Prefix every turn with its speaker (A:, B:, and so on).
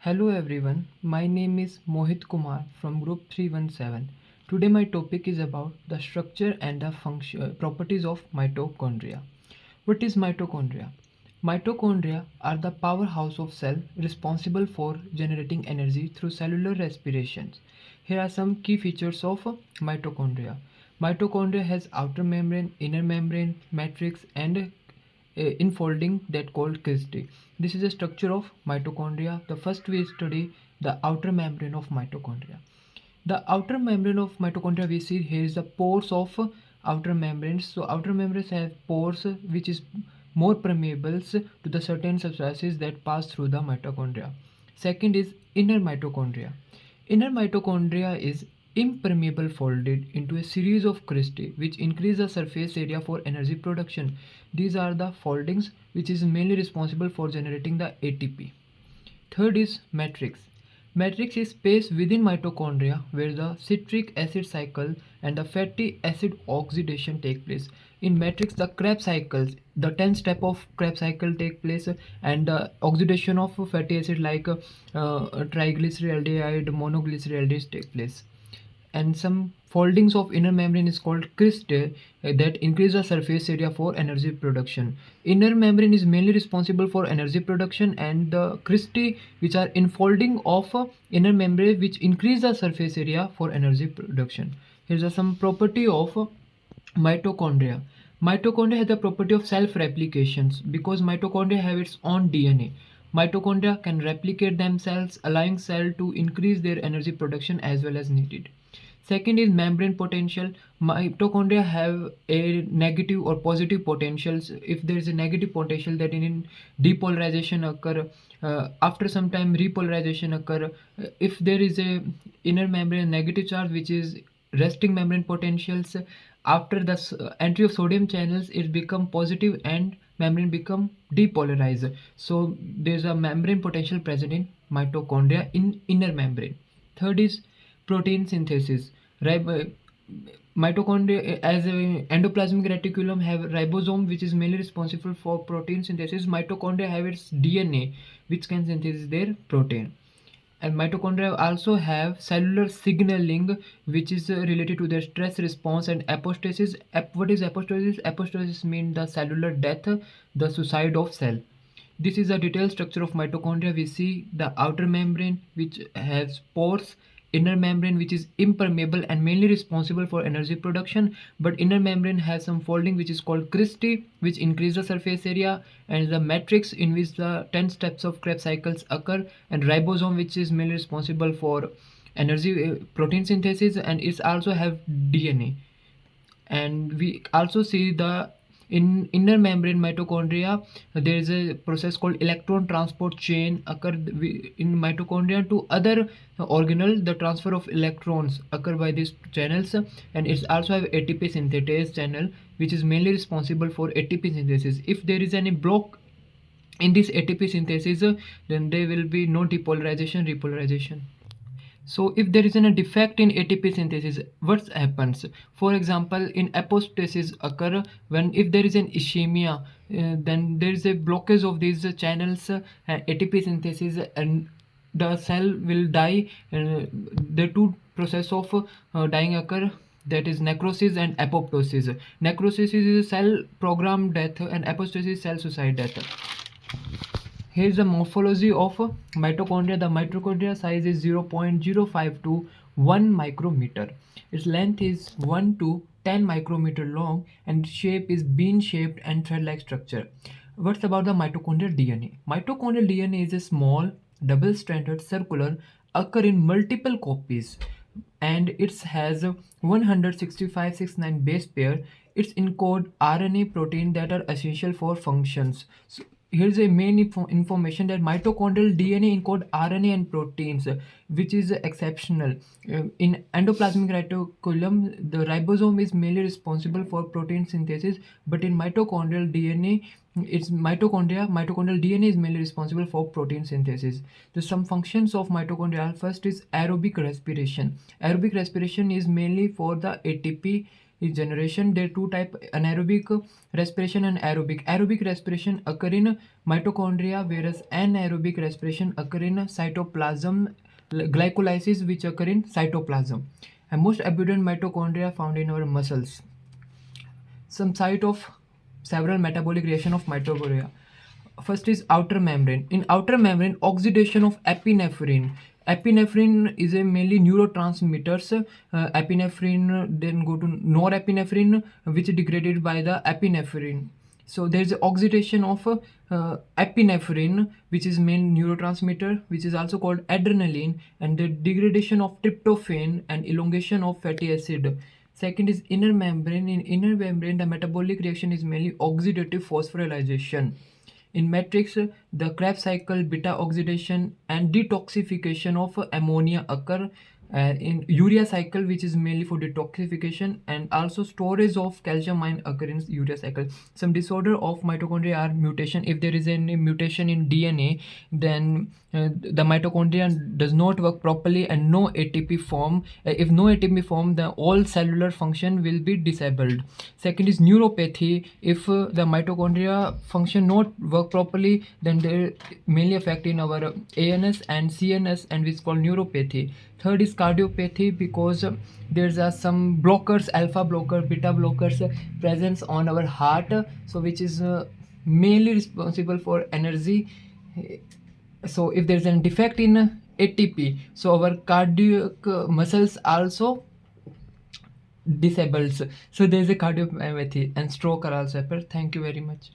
A: Hello everyone, my name is Mohit Kumar from Group 317. Today my topic is about the structure and the properties of mitochondria. What is mitochondria? Mitochondria are the powerhouse of cell responsible for generating energy through cellular respirations. Here are some key features of mitochondria. Mitochondria has outer membrane, inner membrane, matrix and infolding that called cristae. This is a structure of mitochondria. The first we study the outer membrane of mitochondria. The outer membrane of mitochondria we see here is the pores of outer membranes. So outer membranes have pores which is more permeable to the certain substances that pass through the mitochondria. Second is inner mitochondria. Inner mitochondria is impermeable folded into a series of cristae which increase the surface area for energy production. These are the foldings which is mainly responsible for generating the ATP. Third is matrix. Matrix is space within mitochondria where the citric acid cycle and the fatty acid oxidation take place. In matrix, the Krebs cycles, the 10 step of Krebs cycle take place and the oxidation of fatty acid like triglyceraldehyde, monoglyceraldehyde take place. And some foldings of inner membrane is called cristae that increase the surface area for energy production. Inner membrane is mainly responsible for energy production and the cristae which are infolding of inner membrane which increase the surface area for energy production. Here's some property of mitochondria. Mitochondria has the property of self-replications because mitochondria have its own DNA. Mitochondria can replicate themselves, allowing cell to increase their energy production as well as needed. Second is membrane potential. Mitochondria have a negative or positive potentials. If there is a negative potential, that in depolarization occur. After some time, repolarization occur. If there is a inner membrane negative charge, which is resting membrane potentials, after the entry of sodium channels, it become positive and membrane become depolarized. So there is a membrane potential present in mitochondria in inner membrane. Third is protein synthesis. Mitochondria as a endoplasmic reticulum have ribosome which is mainly responsible for protein synthesis. Mitochondria have its DNA which can synthesize their protein. And mitochondria also have cellular signaling which is related to their stress response and apostasis. What is apostasis? Apostasis means the cellular death, the suicide of cell. This is a detailed structure of mitochondria. We see the outer membrane which has pores, inner membrane which is impermeable and mainly responsible for energy production, but inner membrane has some folding which is called cristae which increase the surface area, and the matrix in which the 10 steps of Krebs cycles occur, and ribosome which is mainly responsible for energy protein synthesis, and it also have DNA. And we also see the in inner membrane mitochondria there is a process called electron transport chain occur in mitochondria to other organelle. The transfer of electrons occur by these channels, and it's also have ATP synthetase channel which is mainly responsible for ATP synthesis. If there is any block in this ATP synthesis, then there will be no depolarization, repolarization. So if there is a defect in ATP synthesis, what happens? For example, in apostasis occur when if there is an ischemia, then there is a blockage of these channels, ATP synthesis, and the cell will die. The two process of dying occur, that is necrosis and apoptosis. Necrosis is cell program death and apostasis is cell suicide death. Here is the morphology of mitochondria. The mitochondria size is 0.05 to 1 micrometer. Its length is 1 to 10 micrometer long and shape is bean shaped and thread like structure. What's about the mitochondrial DNA? Mitochondrial DNA is a small double stranded circular occur in multiple copies and it has 165-69 base pair. It's encode RNA protein that are essential for functions. So here's a main information that mitochondrial DNA encode RNA and proteins, which is exceptional. In endoplasmic reticulum, the ribosome is mainly responsible for protein synthesis, but in mitochondrial DNA, it's mitochondrial DNA is mainly responsible for protein synthesis. The some functions of mitochondria. First is aerobic respiration. Aerobic respiration is mainly for the ATP is generation. There are two type: anaerobic respiration and aerobic. Aerobic respiration occur in mitochondria, whereas anaerobic respiration occur in cytoplasm. Glycolysis which occur in cytoplasm. And most abundant mitochondria found in our muscles. Some site of several metabolic reaction of mitochondria. First is outer membrane. In outer membrane, oxidation of epinephrine. Epinephrine is a mainly neurotransmitters. Epinephrine then go to norepinephrine, which is degraded by the epinephrine. So there is oxidation of epinephrine, which is main neurotransmitter, which is also called adrenaline, and the degradation of tryptophan and elongation of fatty acid. Second is inner membrane. In inner membrane, the metabolic reaction is mainly oxidative phosphorylation. In matrix, the Krebs cycle, beta oxidation and detoxification of ammonia occur. In urea cycle, which is mainly for detoxification, and also storage of calcium ion occur in urea cycle. Some disorder of mitochondria are mutation. If there is any mutation in DNA, then the mitochondria does not work properly and no ATP form. If no ATP form, the all cellular function will be disabled. Second is neuropathy. If the mitochondria function not work properly, then they mainly affect in our ANS and CNS, and which is called neuropathy. Third is cardiopathy, because there's some blockers, alpha blocker, beta blockers presence on our heart, so which is mainly responsible for energy. So if there's a defect in ATP, so our cardiac muscles also disables. So there is a cardiomyopathy, and stroke are also occur. Thank you very much.